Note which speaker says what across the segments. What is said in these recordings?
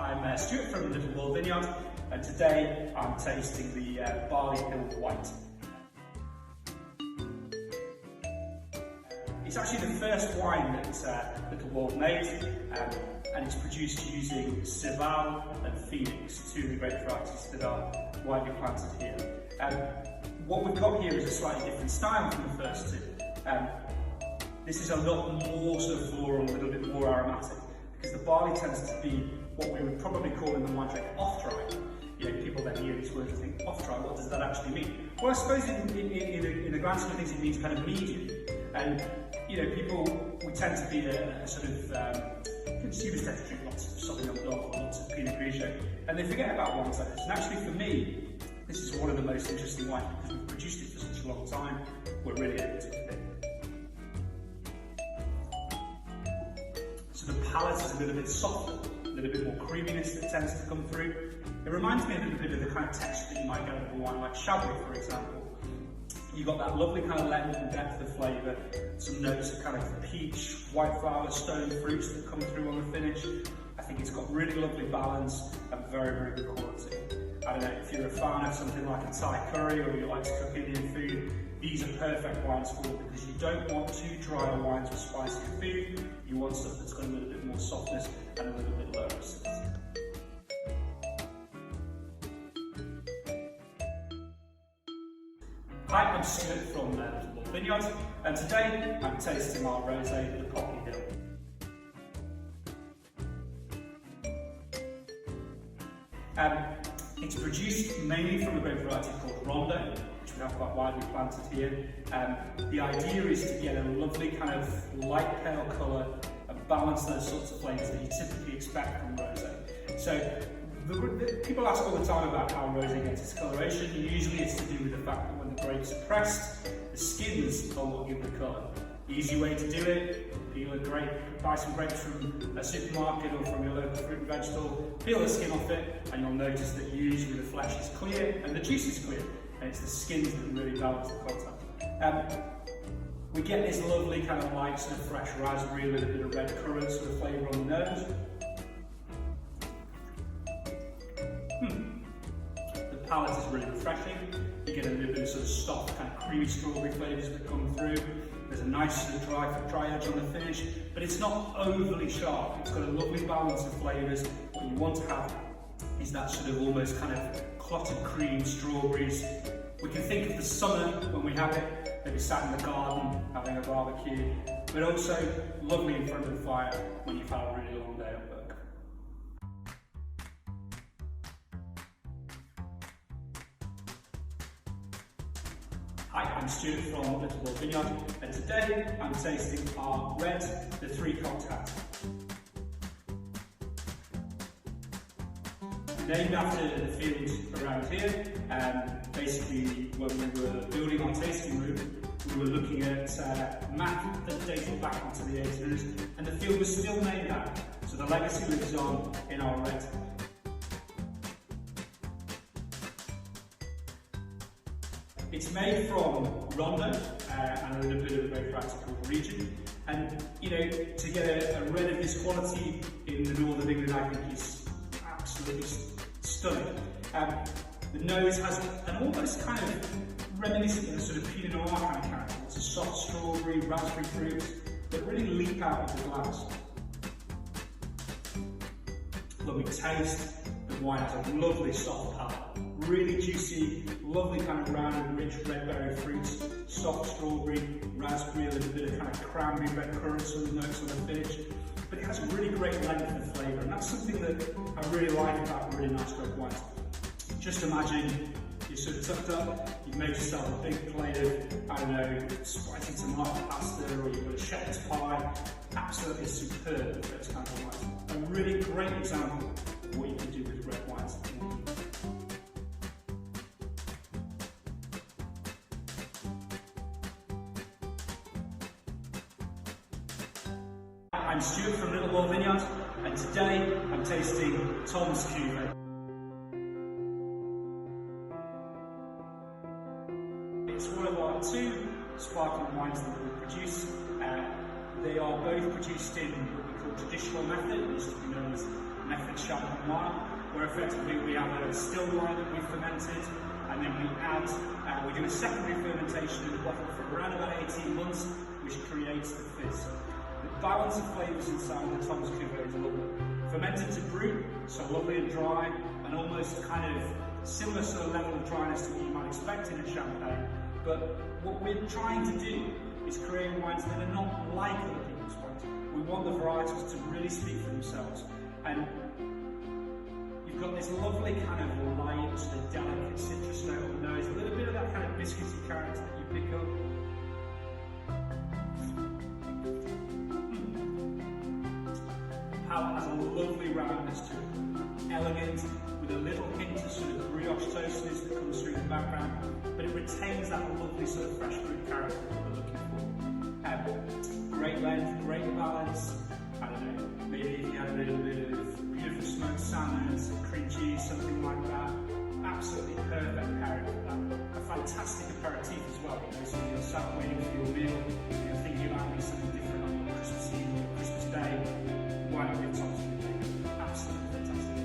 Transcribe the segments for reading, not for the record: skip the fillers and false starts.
Speaker 1: I'm Stuart from Little Wold Vineyard, and today I'm tasting the Barley Hill White. It's actually the first wine that Little Wold made, and it's produced using Serval and Phoenix, two of the grape varieties that are widely planted here. What we've got here is a slightly different style from the first two. This is a lot more sort of floral, a little bit more aromatic, because the barley tends to be what we would probably call in the wine trade off-dry. You know, people then hear these words and think, off-dry, what does that actually mean? Well, I suppose in the grand scheme of things, it means kind of medium. And, you know, we tend to be a sort of, consumers tend to drink lots of Sauvignon Blanc or lots of Pinot Grigio, and they forget about wines like this. And actually for me, this is one of the most interesting wines because we've produced it for such a long time, we're really able to fit. So the palate is a little bit softer, a little bit more creaminess that tends to come through. It reminds me a little bit of the kind of texture that you might get out of a wine like Chablis, for example. You've got that lovely kind of length and depth of flavour, some notes of kind of peach, white flower, stone fruits that come through on the finish. I think it's got really lovely balance and very, very good quality. I don't know, if you're a fan of something like a Thai curry or you like to cook Indian food, these are perfect wines for it because you don't want too dry wines with spicier food. You want stuff that's got a little bit more softness and a little bit lower acidity. Hi, I'm Stuart from Little Wold Vineyard, and today I'm tasting our rosé, the Poppy Hill. It's produced mainly from a grape variety called Rondo, which we have quite widely planted here. The idea is to get a lovely kind of light pale colour and balance those sorts of flavours that you typically expect from rosé. So people ask all the time about how rosé gets its coloration. Usually it's to do with the fact that when the grapes are pressed, the skins are what give the colour. The easy way to do it, peel a grape, buy some grapes from a supermarket or from your local fruit and veg store, peel the skin off it, and you'll notice that usually the flesh is clear and the juice is clear, and it's the skins that really balance the contact. We get this lovely kind of light sort of fresh raspberry with a bit of red currant sort of flavour on the nose. The palate is really refreshing. You get a little bit of sort of soft, kind of creamy strawberry flavours that come through. There's a nice sort of dry edge on the finish, but it's not overly sharp. It's got a lovely balance of flavours. What you want to have is that sort of almost kind of clotted cream, strawberries. We can think of the summer when we have it, maybe sat in the garden having a barbecue, but also lovely in front of the fire when you've had a really long day at work. Hi, I'm Stuart from Little Wold Vineyard, and today I'm tasting our red, the 3 Cocked Hat. Named after the fields around here, basically when we were building our tasting room, we were looking at a map that dated back into the 1800s, and the field was still named that, so the legacy lives on in our red. It's made from Rondo and a little bit of a grape variety called Region, and you know, to get a red of this quality in the north of England, I think is absolutely stunning. The nose has an almost kind of reminiscent of a sort of Pinot Noir kind of character. It's a soft strawberry, raspberry fruits that really leap out of the glass. Lovely taste. The wine has a lovely soft palate. Really juicy, lovely kind of round and rich red berry fruits, soft strawberry, raspberry, a little bit of kind of cranberry, red currant sort of notes on the finish. But it has a really great length of flavour, and that's something that I really like about really nice red wines. Just imagine you're sort of tucked up, you've made yourself a big plate of, I don't know, spicy tomato pasta, or you've got a shepherd's pie. Absolutely superb with those kinds of wines. A really great example of what you can do with red wines. I'm Stuart from Little Wold Vineyard, and today I'm tasting Tom's Cuvée. It's one of our 2 sparkling wines that we produce. They are both produced in what we call traditional method, which is known as method champagne, where effectively we have a still wine that we've fermented, and then we do a secondary fermentation in the bottle for around about 18 months, which creates the fizz. The balance of flavours inside the Tom's Cuvée is lovely. Fermented to brut, so lovely and dry, and almost kind of similar sort of level of dryness to what you might expect in a champagne. But what we're trying to do is create wines that are not like other people's wines. We want the varietals to really speak for themselves. And you've got this lovely kind of light, sort of delicate citrus note on the nose, a little bit of that kind of biscuity character that you pick up. Palate has a lovely roundness to it, elegant, with a little hint of sort of brioche toastiness that comes through the background, but it retains that lovely sort of fresh fruit character that we're looking for. Great length, great balance. I don't know, maybe if you had a little bit of beautiful smoked salmon, some cream cheese, something like that, absolutely perfect pairing for that. A fantastic aperitif as well, you know, so you're sat waiting for your meal, you're thinking about doing something different on Christmas Eve or Christmas Day, why not give Tom's Cuvée? Absolutely fantastic.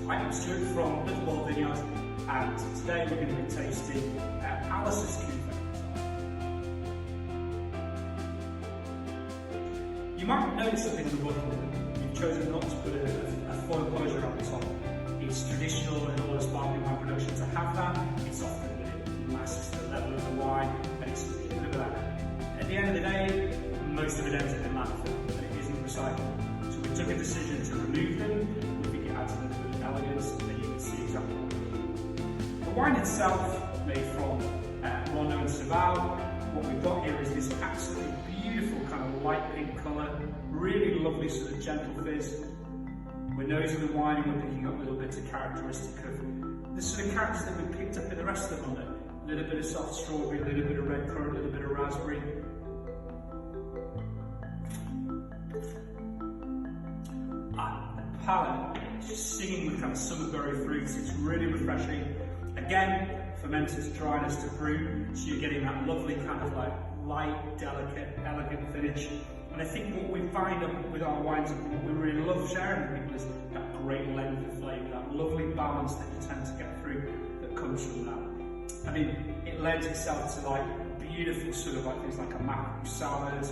Speaker 1: Hi, I'm Stuart from Little Wold Vineyard, and today we're going to be tasting Alice's Cuvée. You might notice something in the bottle that we've chosen not to put a foil closure on the top. It's traditional in all the sparkling wine production to have that. It's often that it masks the level of the wine, and it's a bit of that. At the end of the day, most of it ends up in landfill, and it isn't recycled. So we took a decision to remove them. We think it adds a little bit of elegance, and you can see exactly what we're doing. The wine itself, made from Rondo and Saval. What we've got here is this absolutely beautiful kind of light pink colour, really lovely sort of gentle fizz. We're nosing the wine and we're picking up little bits of characteristic of the sort of characters that we picked up in the rest of the Rondo. A little bit of soft strawberry, a little bit of red currant, a little bit of raspberry. The palate is just singing with kind of summerberry fruits. It's really refreshing. Again, fermented dryness to brut, so you're getting that lovely kind of like light, delicate, elegant finish. And I think what we find with our wines and what we really love sharing with people is that great length of flavour, that lovely balance that you tend to get through that comes from that. I mean, it lends itself to like beautiful sort of like things like a mackerel salad.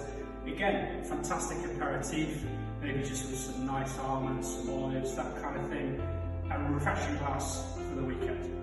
Speaker 1: Again, fantastic aperitif, maybe just with some nice almonds, some olives, that kind of thing. And a refreshing glass for the weekend.